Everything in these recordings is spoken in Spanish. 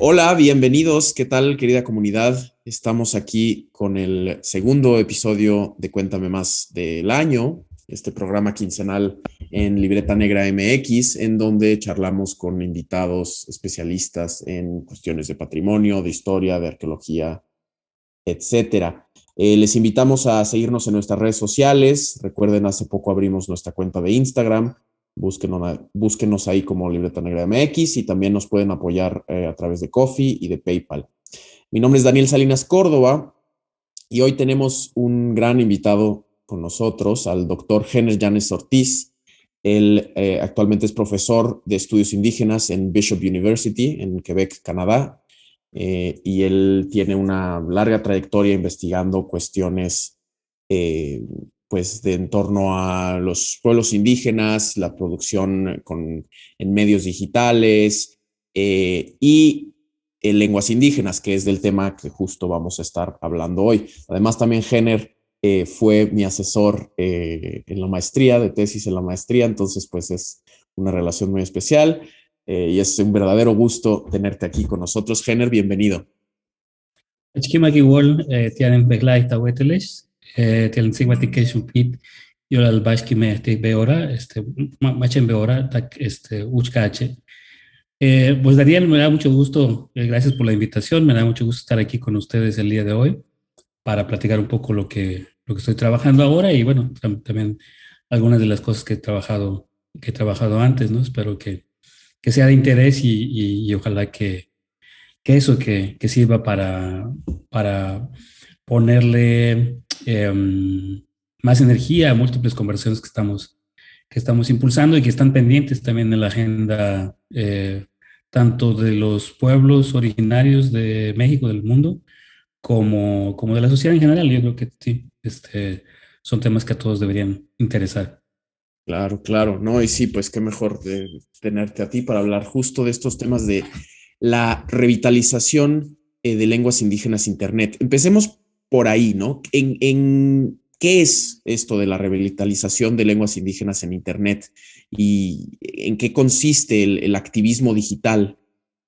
Hola, bienvenidos. ¿Qué tal, querida comunidad? Estamos aquí con el segundo episodio de Cuéntame Más del año, este programa quincenal en Libreta Negra MX, en donde charlamos con invitados especialistas en cuestiones de patrimonio, de historia, de arqueología, etcétera. Les invitamos a seguirnos en nuestras redes sociales. Recuerden, hace poco abrimos nuestra cuenta de Instagram. Búsquenos ahí como Libreta Negra MX y también nos pueden apoyar a través de Coffee y de PayPal. Mi nombre es Daniel Salinas Córdoba y hoy tenemos un gran invitado con nosotros, al doctor Jenner Llanes Ortiz. Él actualmente es profesor de estudios indígenas en Bishop University en Quebec, Canadá, y él tiene una larga trayectoria investigando cuestiones eh, pues de en torno a los pueblos indígenas, la producción en medios digitales y lenguas indígenas, que es del tema que justo vamos a estar hablando hoy. Además, también Jenner fue mi asesor en la maestría, de tesis en la maestría, entonces pues es una relación muy especial. Y es un verdadero gusto tenerte aquí con nosotros. Jenner, bienvenido. Achkimak igual tienen begleita tahueteles, tienen signification pit, yo al bashki me beora, machen beora, uchcache. Pues Daniel, me da mucho gusto, gracias por la invitación, me da mucho gusto estar aquí con ustedes el día de hoy para platicar un poco lo que estoy trabajando ahora y bueno, también algunas de las cosas que he trabajado antes, ¿no? Espero que sea de interés y ojalá que sirva para ponerle más energía a múltiples conversaciones que estamos impulsando y que están pendientes también en la agenda tanto de los pueblos originarios de México, del mundo, como de la sociedad en general. Yo creo que sí, son temas que a todos deberían interesar. Claro, claro, ¿no? Y sí, pues qué mejor de tenerte a ti para hablar justo de estos temas de la revitalización de lenguas indígenas Internet. Empecemos por ahí, ¿no? ¿Qué es esto de la revitalización de lenguas indígenas en Internet y en qué consiste el activismo digital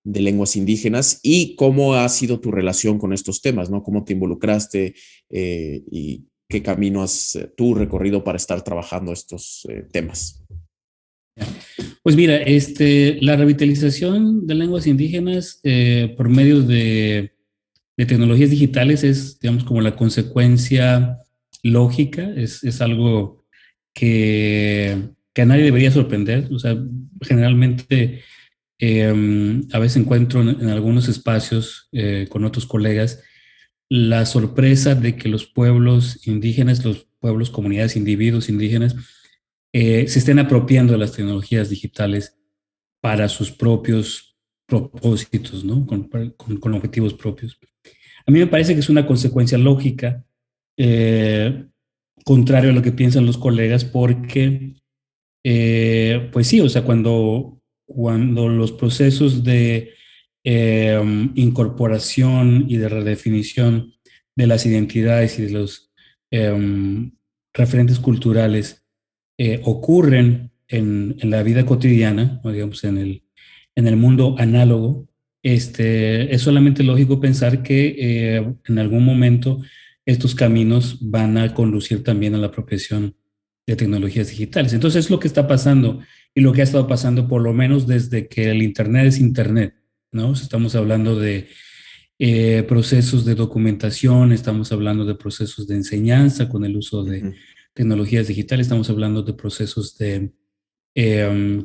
de lenguas indígenas y cómo ha sido tu relación con estos temas, ¿no? ¿Cómo te involucraste y qué camino has tú recorrido para estar trabajando estos temas? Pues mira, la revitalización de lenguas indígenas por medio de tecnologías digitales es, digamos, como la consecuencia lógica, es algo que a nadie debería sorprender. O sea, generalmente a veces encuentro en algunos espacios con otros colegas la sorpresa de que los pueblos indígenas, los pueblos, comunidades, individuos indígenas, se estén apropiando de las tecnologías digitales para sus propios propósitos, ¿no? Con objetivos propios. A mí me parece que es una consecuencia lógica, eh, contrario a lo que piensan los colegas, porque, pues sí, o sea, cuando los procesos de incorporación y de redefinición de las identidades y de los referentes culturales ocurren en la vida cotidiana, o digamos, en el mundo análogo, es solamente lógico pensar que en algún momento estos caminos van a conducir también a la apropiación de tecnologías digitales. Entonces es lo que está pasando y lo que ha estado pasando por lo menos desde que el Internet es Internet, ¿no? Estamos hablando de procesos de documentación, estamos hablando de procesos de enseñanza con el uso de Ujú. tecnologías digitales, estamos hablando de procesos de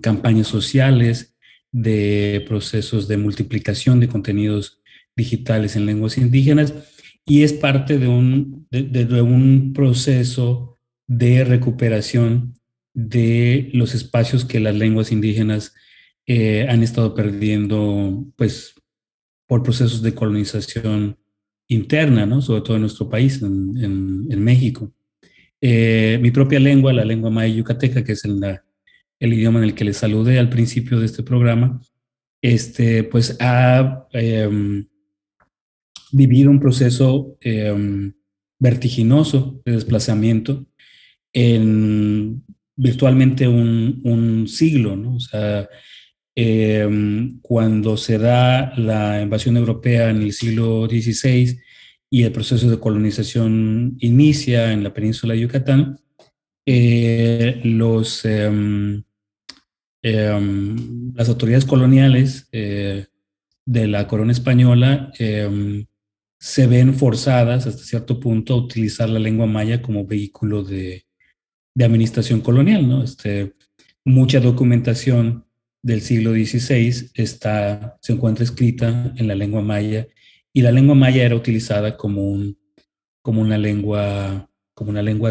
campañas sociales, de procesos de multiplicación de contenidos digitales en lenguas indígenas y es parte de un proceso de recuperación de los espacios que las lenguas indígenas han estado perdiendo, pues, por procesos de colonización interna, ¿no? Sobre todo en nuestro país, en México. Mi propia lengua, la lengua maya yucateca, que es el idioma en el que les saludé al principio de este programa, pues ha vivido un proceso vertiginoso de desplazamiento en virtualmente un siglo, ¿no? O sea, Cuando se da la invasión europea en el siglo XVI y el proceso de colonización inicia en la península de Yucatán, las autoridades coloniales de la corona española se ven forzadas hasta cierto punto a utilizar la lengua maya como vehículo de administración colonial, ¿no? Mucha documentación del siglo XVI se encuentra escrita en la lengua maya y la lengua maya era utilizada como una lengua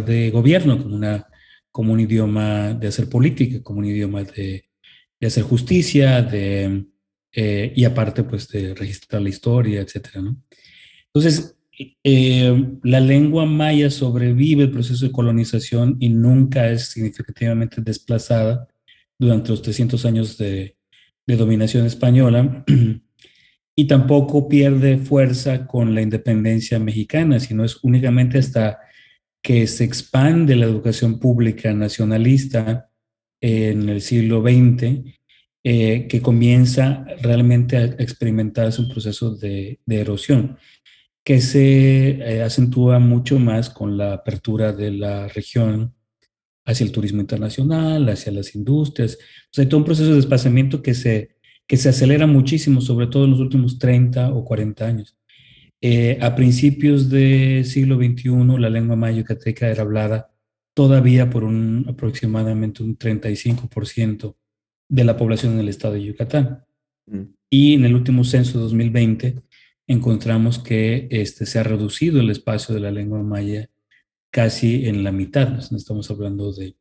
de gobierno, como un idioma de hacer política, como un idioma de hacer justicia, y aparte pues de registrar la historia, etcétera, ¿no? Entonces, la lengua maya sobrevive el proceso de colonización y nunca es significativamente desplazada durante los 300 años de dominación española y tampoco pierde fuerza con la independencia mexicana, sino es únicamente hasta que se expande la educación pública nacionalista en el siglo XX, que comienza realmente a experimentarse un proceso de erosión que se acentúa mucho más con la apertura de la región hacia el turismo internacional, hacia las industrias. O sea, hay todo un proceso de desplazamiento que se acelera muchísimo, sobre todo en los últimos 30 o 40 años. A principios del siglo XXI, la lengua maya yucateca era hablada todavía por aproximadamente un 35% de la población en el estado de Yucatán. Y en el último censo de 2020 encontramos que se ha reducido el espacio de la lengua maya casi en la mitad. Estamos hablando de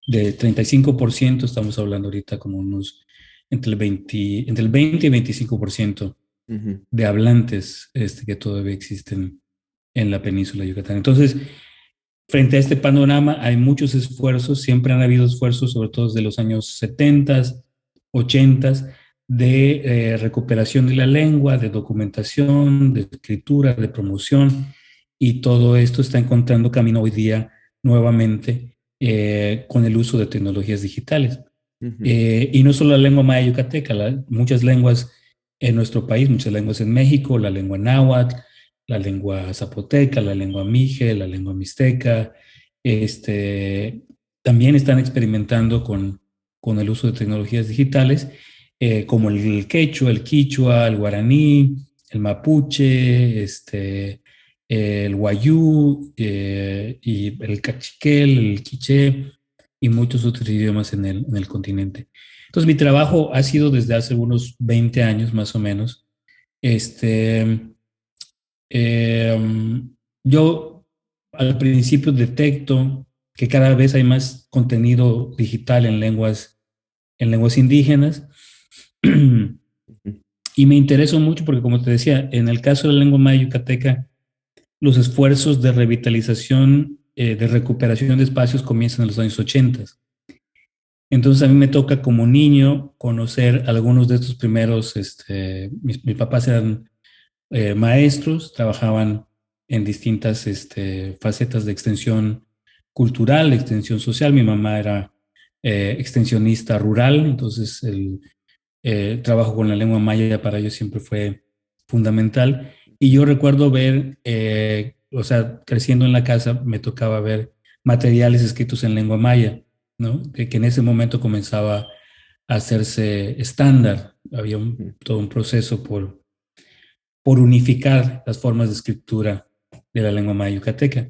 35%, estamos hablando ahorita como entre el 20 y 25% de hablantes que todavía existen en la península de Yucatán. Entonces, frente a este panorama hay muchos esfuerzos, siempre han habido esfuerzos, sobre todo desde los años 70, 80, de recuperación de la lengua, de documentación, de escritura, de promoción, y todo esto está encontrando camino hoy día nuevamente con el uso de tecnologías digitales. Y no solo la lengua maya yucateca, muchas lenguas en nuestro país, muchas lenguas en México, la lengua náhuatl, la lengua zapoteca, la lengua mije, la lengua mixteca, también están experimentando con el uso de tecnologías digitales, como el quechua, el quichua, el guaraní, el mapuche, el wayú, y el cachiquel, el quiché y muchos otros idiomas en el continente. Entonces, mi trabajo ha sido desde hace unos 20 años más o menos. Yo al principio detecto que cada vez hay más contenido digital en lenguas indígenas. Y me interesó mucho porque, como te decía, en el caso de la lengua maya yucateca, los esfuerzos de revitalización, de recuperación de espacios comienzan en los años 80. Entonces a mí me toca como niño conocer algunos de estos primeros, mis papás eran maestros, trabajaban en distintas facetas de extensión cultural, extensión social. Mi mamá era extensionista rural, entonces el trabajo con la lengua maya para ellos siempre fue fundamental. Y yo recuerdo ver, o sea, creciendo en la casa, me tocaba ver materiales escritos en lengua maya, ¿no? Que en ese momento comenzaba a hacerse estándar. Había todo un proceso por unificar las formas de escritura de la lengua maya yucateca.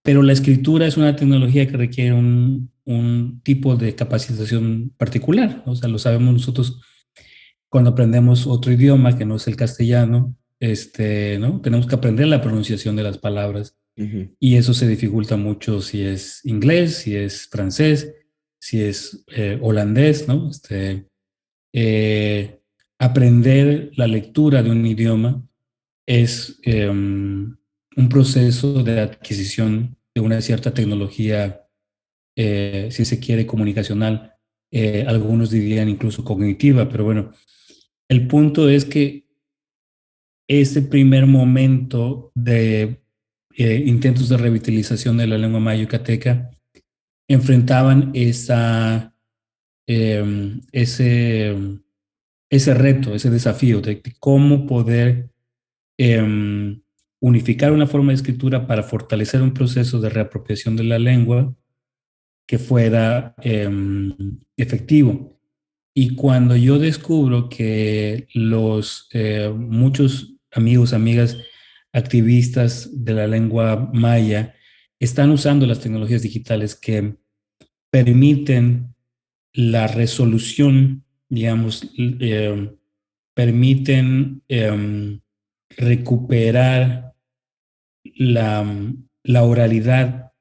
Pero la escritura es una tecnología que requiere un tipo de capacitación particular, ¿no? O sea, lo sabemos nosotros cuando aprendemos otro idioma que no es el castellano, ¿no? Tenemos que aprender la pronunciación de las palabras, y eso se dificulta mucho si es inglés, si es francés, si es holandés, ¿no? Aprender la lectura de un idioma es un proceso de adquisición de una cierta tecnología, si se quiere, comunicacional. Algunos dirían incluso cognitiva, pero bueno, el punto es que ese primer momento de intentos de revitalización de la lengua maya yucateca enfrentaban ese, ese reto, ese desafío de cómo poder unificar una forma de escritura para fortalecer un proceso de reapropiación de la lengua que fuera efectivo. Y cuando yo descubro que los muchos amigos, amigas, activistas de la lengua maya están usando las tecnologías digitales que permiten la resolución, digamos, permiten recuperar la, la oralidad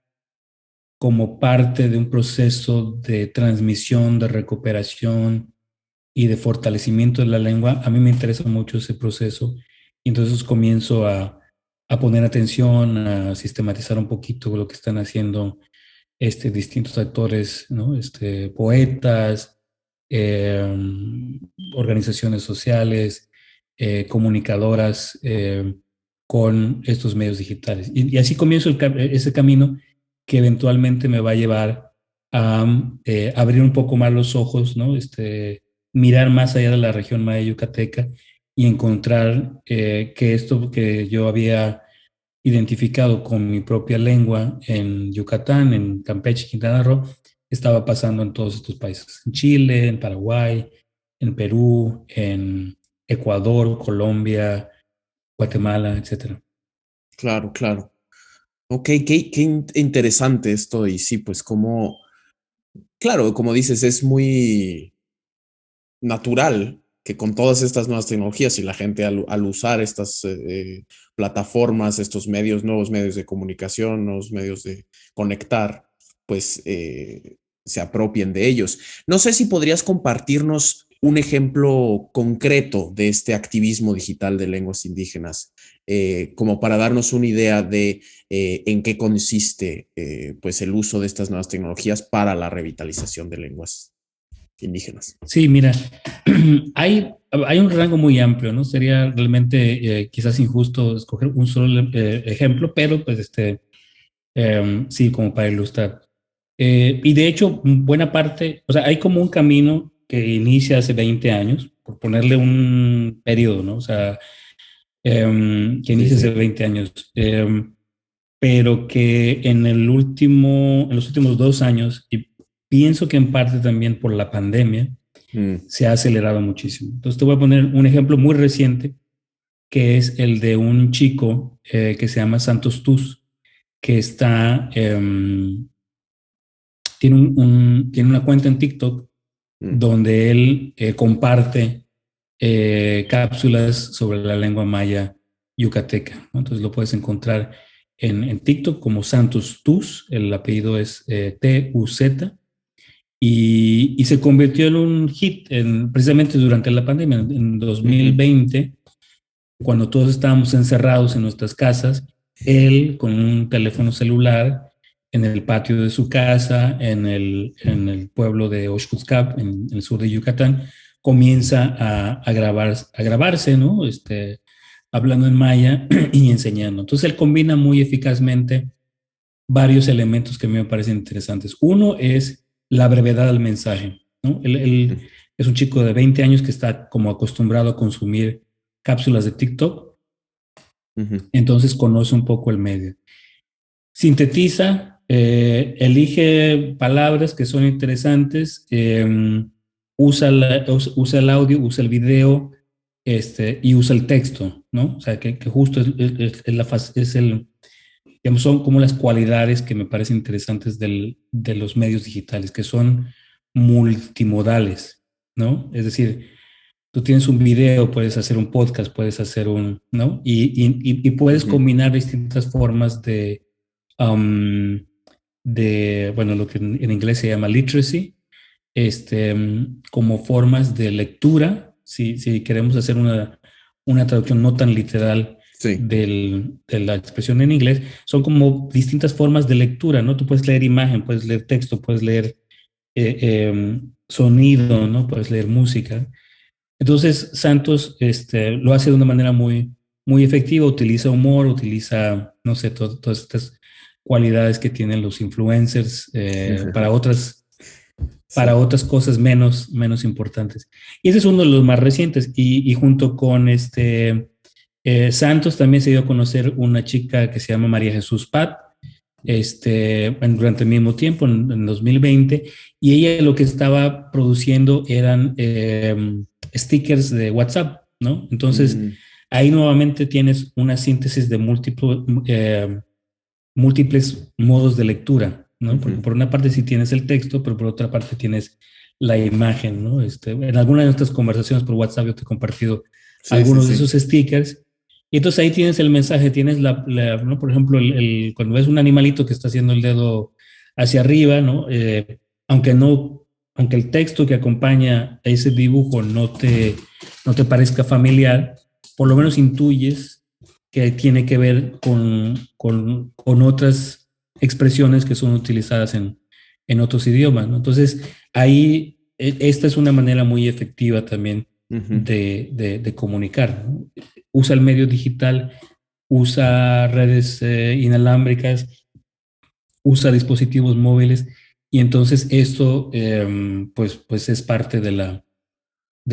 como parte de un proceso de transmisión, de recuperación y de fortalecimiento de la lengua. A mí me interesa mucho ese proceso y entonces comienzo a poner atención, a sistematizar un poquito lo que están haciendo distintos actores, ¿no? Poetas, eh, organizaciones sociales, comunicadoras con estos medios digitales. Y así comienzo ese camino que eventualmente me va a llevar a abrir un poco más los ojos, ¿no? Mirar más allá de la región maya yucateca y encontrar que esto que yo había identificado con mi propia lengua en Yucatán, en Campeche, Quintana Roo, estaba pasando en todos estos países, en Chile, en Paraguay, en Perú, en Ecuador, Colombia, Guatemala, etcétera. Claro, claro. Ok, interesante esto y sí, pues como, claro, como dices, es muy natural que con todas estas nuevas tecnologías y la gente al usar estas plataformas, estos medios, nuevos medios de comunicación, nuevos medios de conectar, pues se apropien de ellos. No sé si podrías compartirnos un ejemplo concreto de este activismo digital de lenguas indígenas, como para darnos una idea de en qué consiste pues el uso de estas nuevas tecnologías para la revitalización de lenguas indígenas. Sí, mira, hay un rango muy amplio, ¿no? Sería realmente quizás injusto escoger un solo ejemplo, pero pues sí, como para ilustrar. Y de hecho, buena parte, o sea, hay como un camino que inicia hace 20 años, por ponerle un periodo, ¿no? O sea, que Sí, inicia hace sí. 20 años, pero que en los últimos 2 años, y pienso que en parte también por la pandemia, Mm, se ha acelerado muchísimo. Entonces te voy a poner un ejemplo muy reciente, que es el de un chico que se llama Santos Tus, que tiene una cuenta en TikTok mm. donde él comparte cápsulas sobre la lengua maya yucateca, ¿no? Entonces lo puedes encontrar en TikTok como Santos Tus, el apellido es Tuz, y se convirtió en un hit precisamente durante la pandemia, en Ujú. 2020, cuando todos estábamos encerrados en nuestras casas, él con un teléfono celular en el patio de su casa, en el pueblo de Oxcuzcap, en el sur de Yucatán, comienza a grabarse, ¿no? Hablando en maya y enseñando. Entonces él combina muy eficazmente varios elementos que a mí me parecen interesantes. Uno es la brevedad del mensaje, ¿no? Él es un chico de 20 años que está como acostumbrado a consumir cápsulas de TikTok, Ujú. entonces conoce un poco el medio. Sintetiza, elige palabras que son interesantes, usa el audio, usa el video, y usa el texto, ¿no? O sea, que justo digamos, son como las cualidades que me parecen interesantes de los medios digitales, que son multimodales, ¿no? Es decir, tú tienes un video, puedes hacer un podcast, puedes hacer ¿no? Y puedes Ujú. combinar distintas formas um, bueno, lo que en inglés se llama literacy, como formas de lectura, si queremos hacer una traducción no tan literal Sí. de la expresión en inglés, son como distintas formas de lectura, ¿no? Tú puedes leer imagen, puedes leer texto, puedes leer sonido, ¿no? Puedes leer música. Entonces, Santos lo hace de una manera muy efectiva, utiliza humor, utiliza, no sé, todas estas cualidades que tienen los influencers para otras para Sí. otras cosas menos importantes. Y ese es uno de los más recientes. Y junto con Santos también se dio a conocer una chica que se llama María Jesús Pat, durante el mismo tiempo, en 2020, y ella lo que estaba produciendo eran stickers de WhatsApp, ¿no? Entonces, Mm, ahí nuevamente tienes una síntesis de múltiples modos de lectura, ¿no? Porque ujú. por una parte sí tienes el texto, pero por otra parte tienes la imagen, ¿no? En alguna de nuestras conversaciones por WhatsApp yo te he compartido Sí, sí, algunos de esos sí. stickers. Y entonces ahí tienes el mensaje, tienes ¿no? Por ejemplo, cuando ves un animalito que está haciendo el dedo hacia arriba, ¿no? Aunque no, aunque el texto que acompaña a ese dibujo no te parezca familiar, por lo menos intuyes que tiene que ver con otras expresiones que son utilizadas en otros idiomas, ¿no? Entonces, ahí esta es una manera muy efectiva también Ujú, de comunicar, ¿no? Usa el medio digital, usa redes inalámbricas, usa dispositivos móviles y entonces esto pues es parte de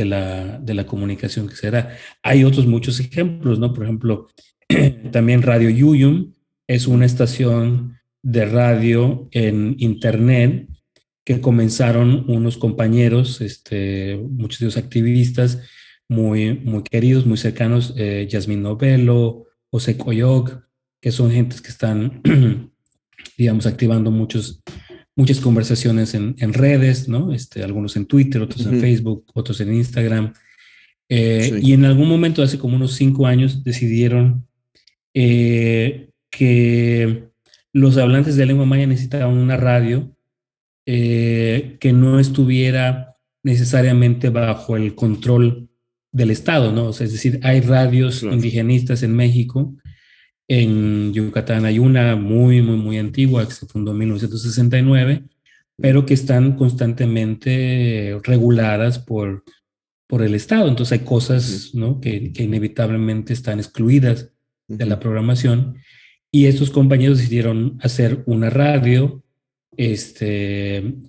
la comunicación que se da. Hay otros muchos ejemplos, ¿no? Por ejemplo, también Radio Yuyum es una mm, estación de radio en internet que comenzaron unos compañeros, muchos de los activistas muy queridos, muy cercanos, Yasmín Novelo, José Coyoc, que son gentes que están, digamos, activando muchas conversaciones en redes, ¿no? Algunos en Twitter, otros en ujú. Facebook, otros en Instagram. Y Sí. en algún momento, hace como unos 5 años, decidieron que los hablantes de lengua maya necesitaban una radio que no estuviera necesariamente bajo el control del Estado, ¿no? O sea, es decir, hay radios Claro. indigenistas en México, en Yucatán hay una muy antigua que se fundó en 1969, Mm, pero que están constantemente reguladas por el Estado. Entonces hay ujú, cosas, ¿no? que inevitablemente están excluidas de la ujú, programación y estos compañeros decidieron hacer una radio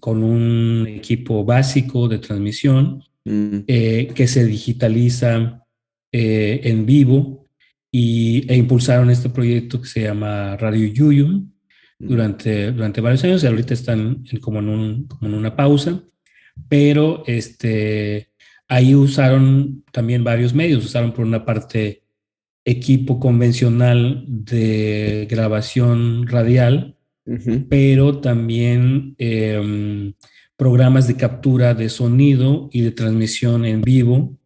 con un equipo básico de transmisión mm, que se digitaliza en vivo e impulsaron este proyecto que se llama Radio Yuyum mm, durante varios años y ahorita están como en una pausa, pero ahí usaron también varios medios, usaron por una parte equipo convencional de grabación radial, ujú, pero también programas de captura de sonido y de transmisión en vivo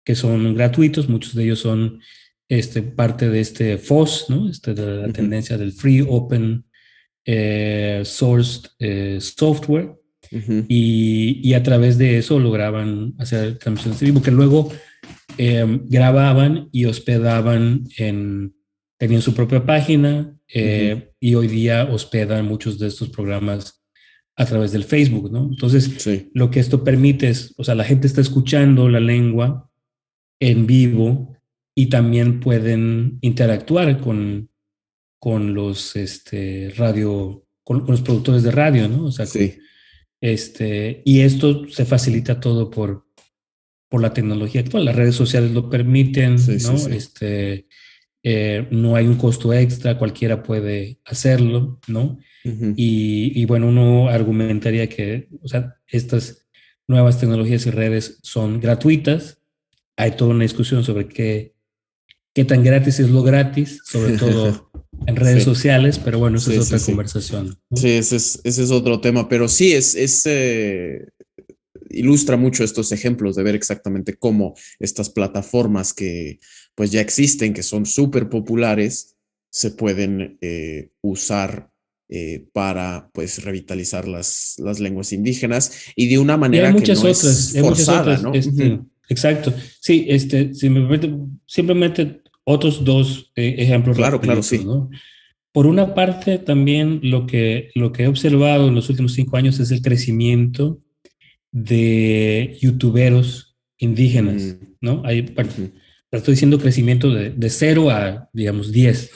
que son gratuitos, muchos de ellos son parte de este FOSS, ¿no? De la ujú, tendencia del Free Open Sourced Software, ujú, y a través de eso lograban hacer transmisiones en vivo, que luego grababan y hospedaban tenían su propia página, ujú. y hoy día hospedan muchos de estos programas a través del Facebook, ¿no? Entonces, Sí. lo que esto permite es, o sea, la gente está escuchando la lengua en vivo y también pueden interactuar con los con los productores de radio, ¿no? O sea, Sí. y esto se facilita todo por la tecnología actual. Las redes sociales lo permiten, Sí, sí, ¿no? sí. No hay un costo extra, cualquiera puede hacerlo, ¿no? Ujú. Y bueno, uno argumentaría que, o sea, estas nuevas tecnologías y redes son gratuitas. Hay toda una discusión sobre qué tan gratis es lo gratis, sobre todo en redes Sí, sociales, pero bueno, esa es sí, sí, otra sí. conversación, Sí, ¿no? ese es otro tema, pero sí, ilustra mucho estos ejemplos de ver exactamente cómo estas plataformas que pues ya existen, que son súper populares, se pueden usar para pues revitalizar las lenguas indígenas y de una Y manera que no es hay muchas forzada, otras, ¿no? Ujú. exacto. Sí, si me permite, simplemente otros dos ejemplos Claro, claro, rapiditos, sí. ¿no? Por una parte, también lo que he observado en los últimos 5 años es el crecimiento de youtuberos indígenas, Mm, ¿no? Bueno, ujú, estoy diciendo crecimiento de 0 a, digamos, 10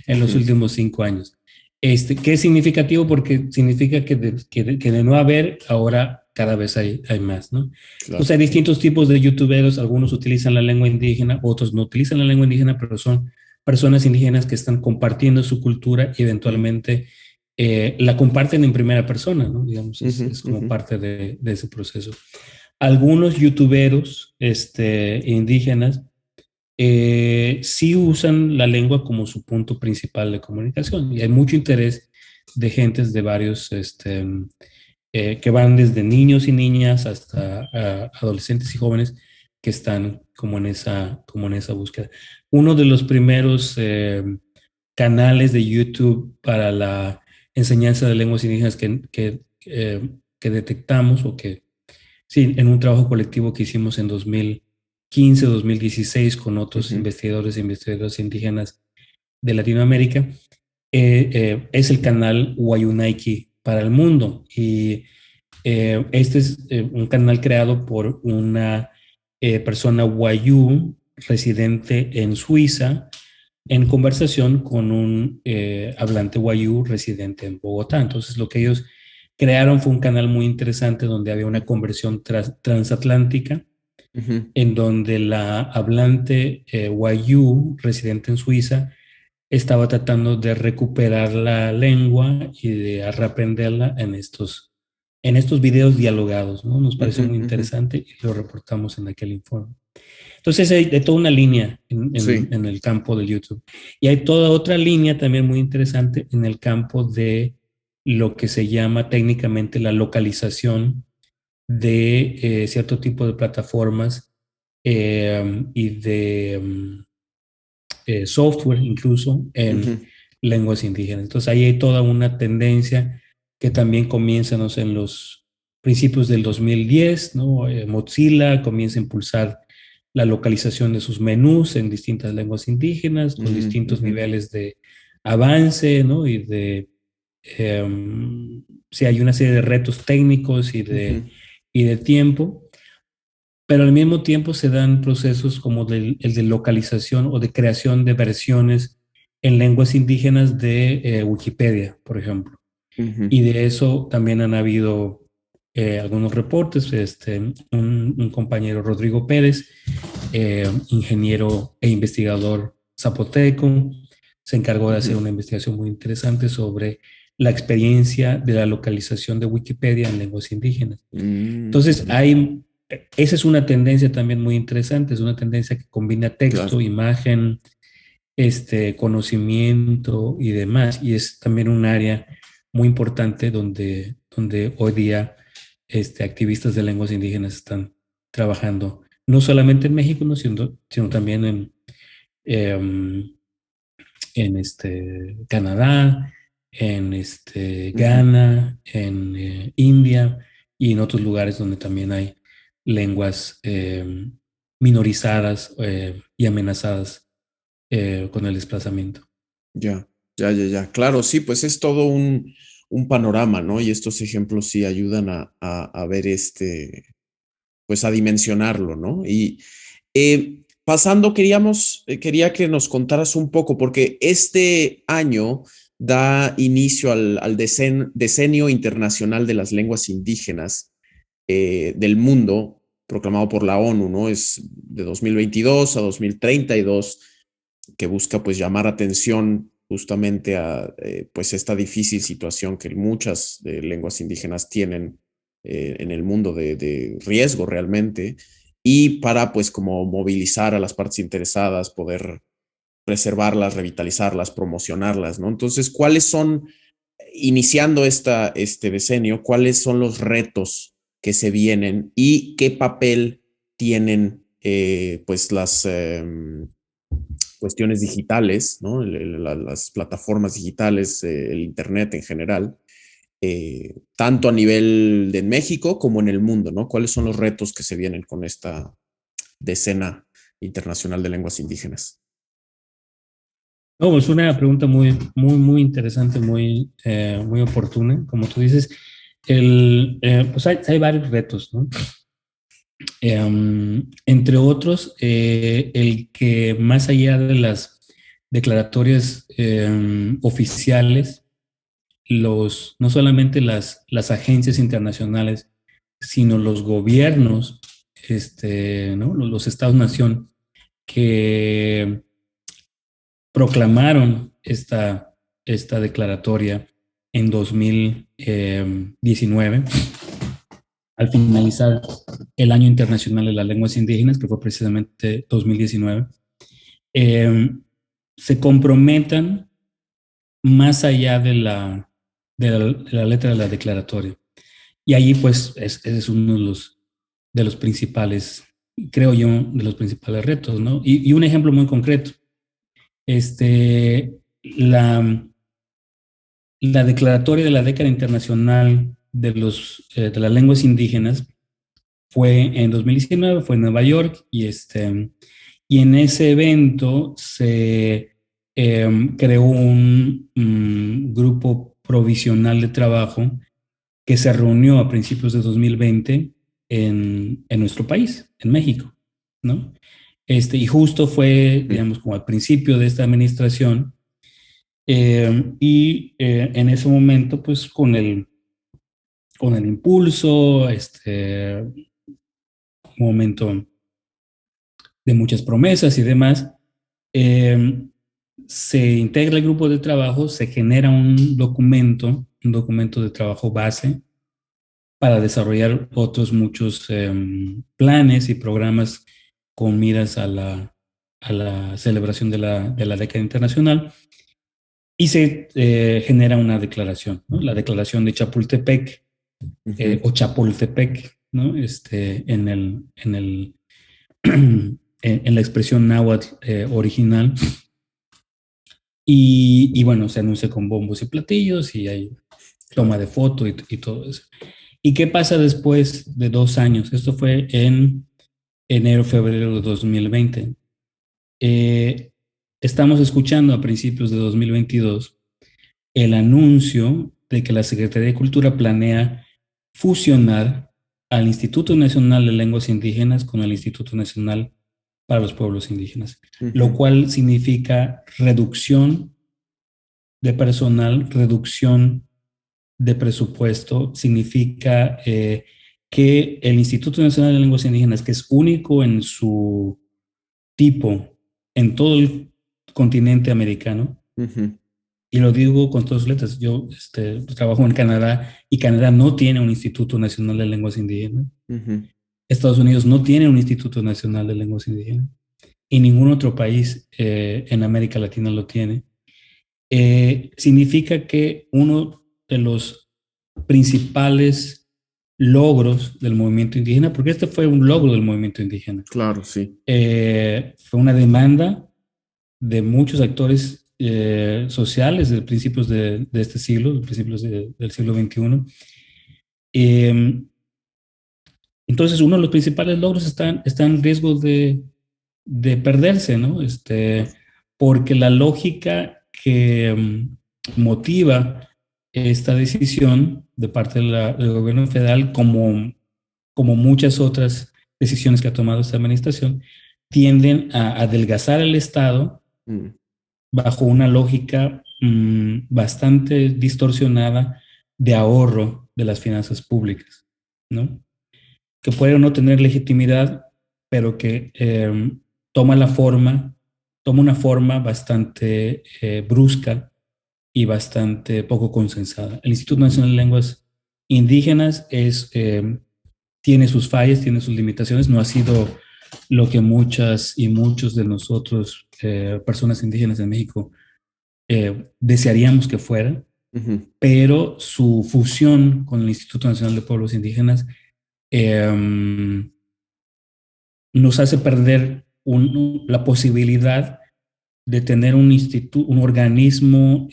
en los últimos 5 años. ¿Qué es significativo? Porque significa que de no haber, ahora cada vez hay más, ¿no? Claro. Entonces hay distintos tipos de youtuberos, algunos utilizan la lengua indígena, otros no utilizan la lengua indígena, pero son personas indígenas que están compartiendo su cultura y eventualmente la comparten en primera persona, ¿no? Digamos, es como parte de ese proceso. Algunos youtuberos indígenas sí usan la lengua como su punto principal de comunicación y hay mucho interés de gentes de varios, que van desde niños y niñas hasta adolescentes y jóvenes que están como en esa búsqueda. Uno de los primeros canales de YouTube para la enseñanza de lenguas indígenas que detectamos o que, sí, en un trabajo colectivo que hicimos en 2015, 2016 con otros investigadores e investigadoras indígenas de Latinoamérica, es el canal Wayunaiki para el mundo. Y este es un canal creado por una persona Wayuu residente en Suiza en conversación con un hablante Wayuu residente en Bogotá. Entonces lo que ellos crearon fue un canal muy interesante donde había una conversión transatlántica en donde la hablante Wayuu residente en Suiza estaba tratando de recuperar la lengua y de reaprenderla en estos videos dialogados, ¿no? Nos pareció muy interesante y lo reportamos en aquel informe. Entonces hay toda una línea Sí. en el campo de YouTube. Y hay toda otra línea también muy interesante en el campo de lo que se llama técnicamente la localización de cierto tipo de plataformas y de software incluso en lenguas indígenas. Entonces ahí hay toda una tendencia que también comienza, no sé, en los principios del 2010, ¿no? Mozilla comienza a impulsar la localización de sus menús en distintas lenguas indígenas, con distintos niveles de avance, ¿no? Y sí, hay una serie de retos técnicos y de tiempo, pero al mismo tiempo se dan procesos como el de localización o de creación de versiones en lenguas indígenas de Wikipedia, por ejemplo. Y de eso también han habido algunos reportes. Un compañero, Rodrigo Pérez, ingeniero e investigador zapoteco, se encargó de hacer una investigación muy interesante sobre la experiencia de la localización de Wikipedia en lenguas indígenas. Entonces, esa es una tendencia también muy interesante, es una tendencia que combina texto, imagen, conocimiento y demás, y es también un área muy importante donde hoy día activistas de lenguas indígenas están trabajando, no solamente en México, ¿no? sino también em, en Canadá, en Ghana, en India y en otros lugares donde también hay lenguas minorizadas y amenazadas con el desplazamiento. Ya. Claro, sí, pues es todo un panorama, ¿no? Y estos ejemplos sí ayudan a ver pues a dimensionarlo, ¿no? Y pasando, quería que nos contaras un poco, porque este año da inicio al Decenio Internacional de las Lenguas Indígenas del mundo, proclamado por la ONU, ¿no? Es de 2022 a 2032, que busca pues llamar atención justamente a pues esta difícil situación que muchas lenguas indígenas tienen en el mundo de riesgo realmente, y para pues como movilizar a las partes interesadas, poder preservarlas, revitalizarlas, promocionarlas, ¿no? Entonces, ¿cuáles son, iniciando este decenio, cuáles son los retos que se vienen y qué papel tienen pues las cuestiones digitales, ¿no? Las plataformas digitales, el Internet en general, tanto a nivel de México como en el mundo, ¿no? ¿Cuáles son los retos que se vienen con esta decena internacional de lenguas indígenas? No, es una pregunta muy interesante, muy oportuna. Como tú dices, pues hay varios retos, ¿no? Entre otros, el que más allá de las declaratorias oficiales no solamente las agencias internacionales, sino los gobiernos, ¿no? Los estados-nación que proclamaron esta declaratoria en 2019, al finalizar el Año Internacional de las Lenguas Indígenas, que fue precisamente 2019, se comprometan más allá de la letra de la declaratoria. Y allí, pues, ese es uno de los principales, creo yo, de los principales retos, ¿no? Y un ejemplo muy concreto. La declaratoria de la década internacional de las lenguas indígenas fue en 2019, fue en Nueva York, y en ese evento se creó un grupo provisional de trabajo que se reunió a principios de 2020 en nuestro país, en México, ¿no? Y justo fue, digamos, como al principio de esta administración, en ese momento, pues con el impulso, un momento de muchas promesas y demás, se integra el grupo de trabajo, se genera un documento de trabajo base para desarrollar otros muchos planes y programas con miras a la celebración de la década internacional, y se genera una declaración, ¿no? La declaración de Chapultepec, o Chapultepec, ¿no? En la expresión náhuatl original. Y bueno, se anuncia con bombos y platillos, y hay toma de foto y todo eso. ¿Y qué pasa después de 2 años? Esto fue en enero, febrero de 2020. Estamos escuchando a principios de 2022 el anuncio de que la Secretaría de Cultura planea fusionar al Instituto Nacional de Lenguas Indígenas con el Instituto Nacional para los Pueblos Indígenas, lo cual significa reducción de personal, reducción de presupuesto, significa que el Instituto Nacional de Lenguas Indígenas, que es único en su tipo en todo el continente americano, y lo digo con todas sus letras, yo trabajo en Canadá, y Canadá no tiene un Instituto Nacional de Lenguas Indígenas. Estados Unidos no tiene un Instituto Nacional de Lenguas Indígenas, y ningún otro país en América Latina lo tiene. Significa que uno de los principales logros del movimiento indígena, porque este fue un logro del movimiento indígena. Claro, sí. Fue una demanda de muchos actores sociales de principios de este siglo, principios del siglo XXI. Entonces, uno de los principales logros está en riesgo de perderse, ¿no? Porque la lógica que motiva esta decisión de parte del gobierno federal, como muchas otras decisiones que ha tomado esta administración, tienden a adelgazar el Estado bajo una lógica bastante distorsionada de ahorro de las finanzas públicas, ¿no? Que puede o no tener legitimidad, pero que toma una forma bastante brusca y bastante poco consensada. El Instituto Nacional de Lenguas Indígenas tiene sus fallas, tiene sus limitaciones, no ha sido lo que muchas y muchos de nosotros, personas indígenas en México, desearíamos que fuera, pero su fusión con el Instituto Nacional de Pueblos Indígenas nos hace perder la posibilidad de tener un organismo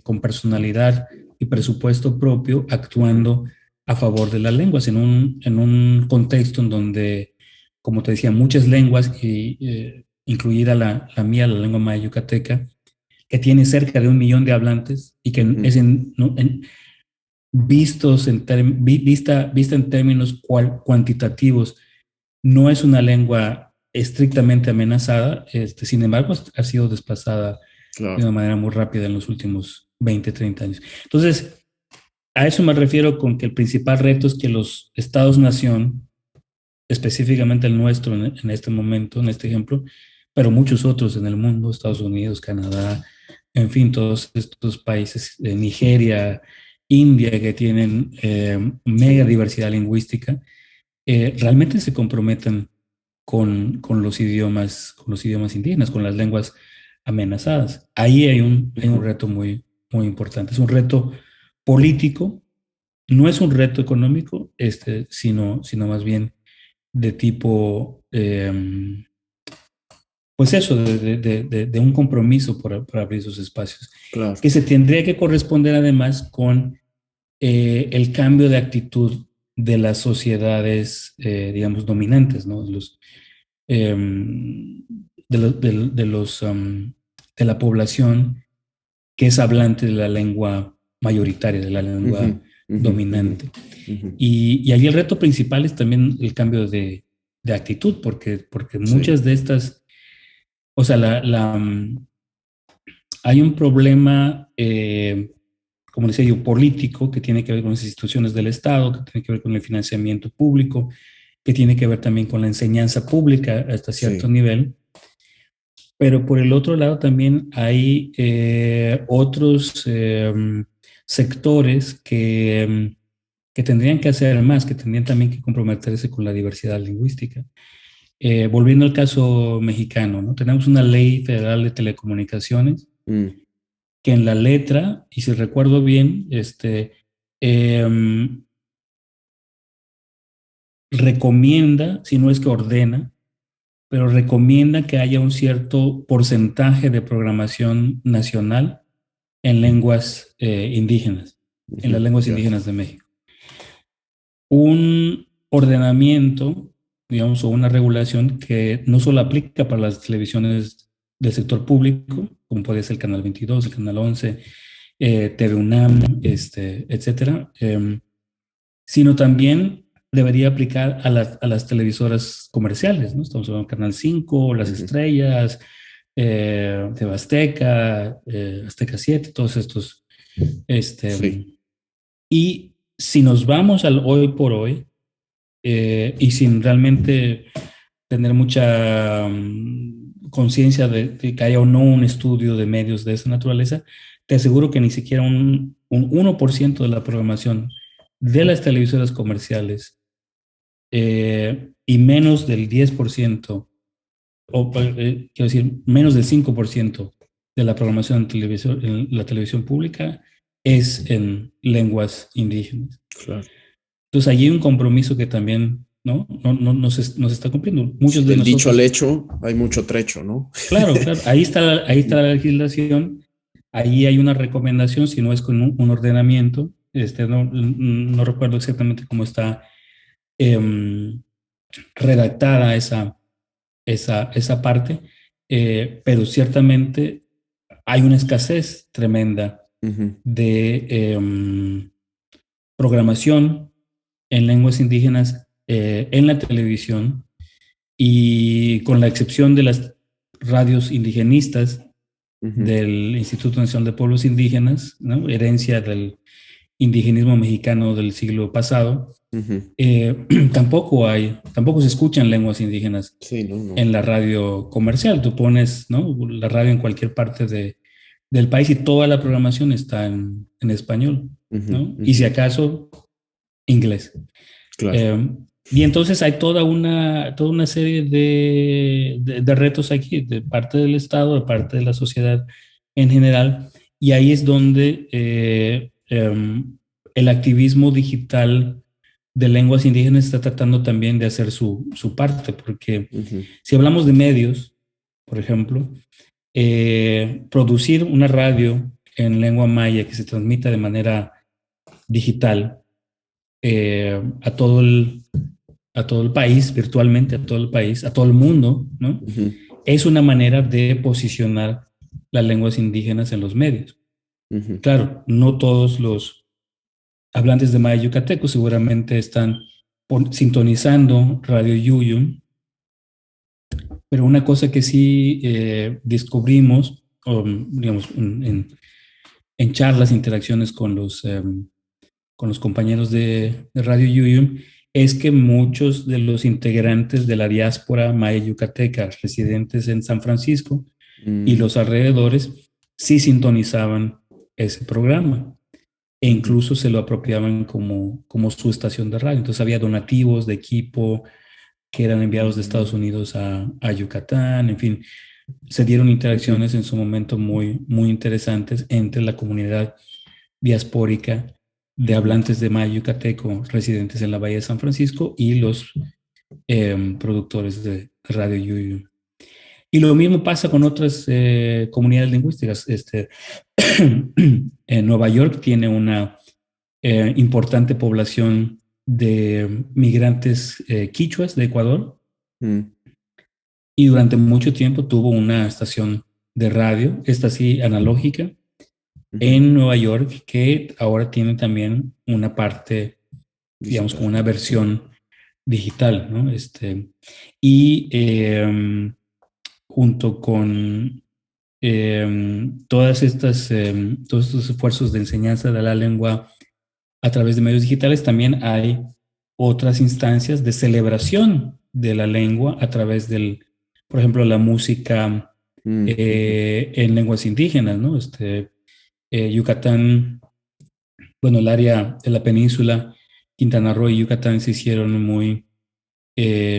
con personalidad y presupuesto propio, actuando a favor de las lenguas en un contexto en donde, como te decía, muchas lenguas, incluida la mía, la lengua maya yucateca, que tiene cerca de 1 millón de hablantes, y que es vista en términos cuantitativos, no es una lengua estrictamente amenazada, sin embargo, ha sido desplazada de una manera muy rápida en los últimos 20, 30 años. Entonces, a eso me refiero con que el principal reto es que los estados-nación, específicamente el nuestro en este momento, en este ejemplo, pero muchos otros en el mundo, Estados Unidos, Canadá, en fin, todos estos países, Nigeria, India, que tienen mega diversidad lingüística, realmente se comprometen con los idiomas indígenas, con las lenguas amenazadas. Ahí hay un reto muy, muy importante. Es un reto político, no es un reto económico, sino más bien de tipo, pues eso, de un compromiso por abrir esos espacios, Claro. que se tendría que corresponder además con el cambio de actitud de las sociedades, digamos, dominantes, ¿no? De la población que es hablante de la lengua mayoritaria, de la lengua dominante. Y ahí el reto principal es también el cambio de actitud, porque muchas de estas, o sea, hay un problema, como decía yo, político, que tiene que ver con las instituciones del Estado, que tiene que ver con el financiamiento público, que tiene que ver también con la enseñanza pública hasta cierto nivel. Pero por el otro lado también hay otros sectores que tendrían que hacer más, que tendrían también que comprometerse con la diversidad lingüística. Volviendo al caso mexicano, ¿no? Tenemos una ley federal de telecomunicaciones que en la letra, y si recuerdo bien, recomienda, si no es que ordena, pero recomienda que haya un cierto porcentaje de programación nacional en lenguas indígenas, en las lenguas indígenas de México. Un ordenamiento, digamos, o una regulación que no solo aplica para las televisiones del sector público, como puede ser el Canal 22, el Canal 11, TV UNAM, etcétera, sino también debería aplicar a las televisoras comerciales, ¿no? Estamos hablando del Canal 5, Las Estrellas, TV Azteca, Azteca 7, todos estos. Y si nos vamos al hoy por hoy, y sin realmente tener mucha conciencia de que haya o no un estudio de medios de esa naturaleza, te aseguro que ni siquiera un 1% de la programación de las televisoras comerciales y menos del 10%, o quiero decir, menos del 5% de la programación en la televisión pública es en lenguas indígenas. Claro. Entonces, allí hay un compromiso que también no se está cumpliendo. Muchos de del nosotros, dicho al hecho hay mucho trecho, ¿no? Claro, ahí está la legislación, ahí hay una recomendación, si no es con un ordenamiento, no recuerdo exactamente cómo está redactada esa parte, pero ciertamente hay una escasez tremenda de programación en lenguas indígenas en la televisión, y con la excepción de las radios indigenistas del Instituto Nacional de Pueblos Indígenas, ¿no? Herencia del indigenismo mexicano del siglo pasado, tampoco se escuchan lenguas indígenas en la radio comercial. Tú pones, ¿no?, la radio en cualquier parte del país y toda la programación está en español, ¿no? Y si acaso, inglés. Claro. Y entonces hay toda una serie de retos aquí, de parte del Estado, de parte de la sociedad en general, y ahí es donde el activismo digital de lenguas indígenas está tratando también de hacer su parte, porque si hablamos de medios, por ejemplo, producir una radio en lengua maya que se transmita de manera digital a todo el país, virtualmente a todo el país, a todo el mundo, ¿no? Es una manera de posicionar las lenguas indígenas en los medios. Claro, no todos los hablantes de maya yucateco seguramente están sintonizando Radio Yuyum, pero una cosa que sí descubrimos, digamos, en charlas, interacciones con los compañeros de Radio Yuyum, es que muchos de los integrantes de la diáspora maya yucateca residentes en San Francisco y los alrededores sí sintonizaban ese programa e incluso se lo apropiaban como su estación de radio. Entonces había donativos de equipo que eran enviados de Estados Unidos a Yucatán, en fin, se dieron interacciones en su momento muy, muy interesantes entre la comunidad diaspórica de hablantes de maya yucateco residentes en la Bahía de San Francisco y los productores de Radio Yuyu. Y lo mismo pasa con otras comunidades lingüísticas. En Nueva York tiene una importante población de migrantes quichuas de Ecuador y durante mucho tiempo tuvo una estación de radio, esta sí analógica, en Nueva York, que ahora tiene también una parte, digamos, como una versión digital, ¿no? Y junto con todos estos esfuerzos de enseñanza de la lengua a través de medios digitales, también hay otras instancias de celebración de la lengua a través del, por ejemplo, la música en lenguas indígenas, ¿no? Yucatán, bueno, el área de la península, Quintana Roo y Yucatán se hicieron muy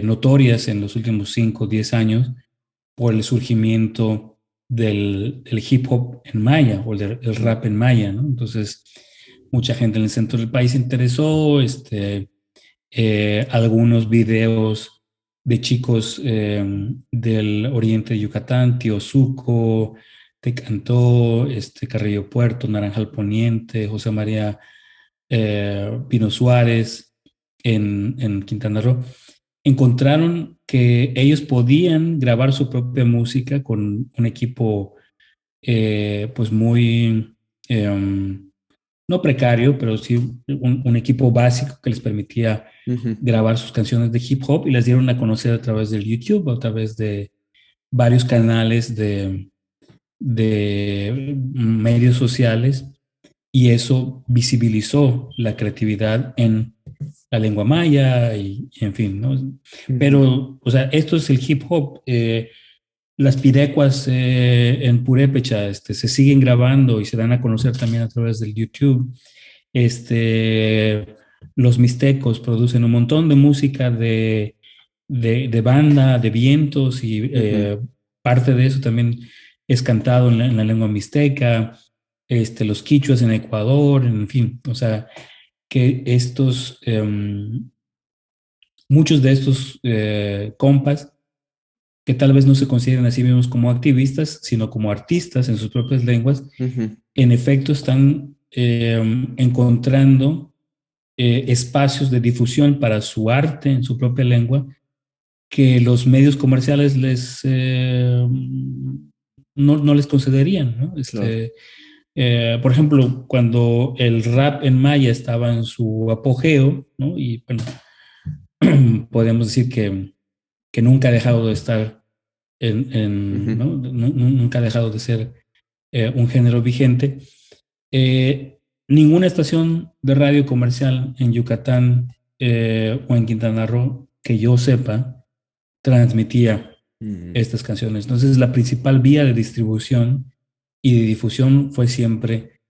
notorias en los últimos 5 o 10 años por el surgimiento del hip hop en maya o el rap en maya, ¿no? Entonces, mucha gente en el centro del país se interesó, algunos videos de chicos del oriente de Yucatán, Tío Suco, Te Cantó, Carrillo Puerto, Naranjal Poniente, José María Pino Suárez en Quintana Roo, encontraron que ellos podían grabar su propia música con un equipo pues muy, no precario, pero sí un equipo básico que les permitía grabar sus canciones de hip hop y las dieron a conocer a través del YouTube, a través de varios canales de medios sociales, y eso visibilizó la creatividad en la lengua maya y en fin, ¿no? Pero, o sea, esto es el hip hop. Las pirecuas en purépecha se siguen grabando y se dan a conocer también a través del YouTube. Los mixtecos producen un montón de música de banda, de vientos y parte de eso también es cantado en la lengua mixteca. Los quichuas en Ecuador, en fin, o sea, que muchos de estos compas que tal vez no se consideren a sí mismos como activistas, sino como artistas en sus propias lenguas, en efecto están encontrando espacios de difusión para su arte en su propia lengua que los medios comerciales no les concederían, ¿no? Claro. Por ejemplo, cuando el rap en maya estaba en su apogeo, ¿no? Y bueno, podemos decir que nunca ha dejado de estar ¿no? Nunca ha dejado de ser un género vigente. Ninguna estación de radio comercial en Yucatán o en Quintana Roo, que yo sepa, transmitía estas canciones. Entonces, la principal vía de distribución y de difusión fue siempre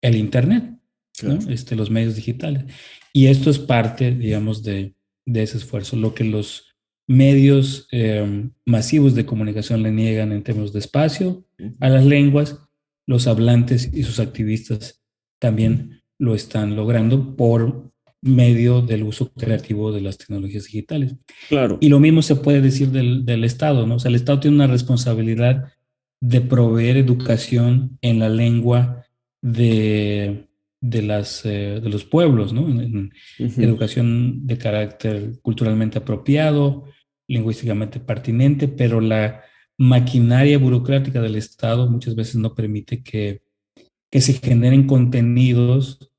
el Internet, claro, ¿no? Los medios digitales. Y esto es parte, digamos, de ese esfuerzo. Lo que los medios masivos de comunicación le niegan en términos de espacio a las lenguas, los hablantes y sus activistas también lo están logrando por medio del uso creativo de las tecnologías digitales. Claro. Y lo mismo se puede decir del Estado, ¿no? O sea, el Estado tiene una responsabilidad de proveer educación en la lengua de los pueblos, ¿no? Educación de carácter culturalmente apropiado, lingüísticamente pertinente, pero la maquinaria burocrática del Estado muchas veces no permite que se generen contenidos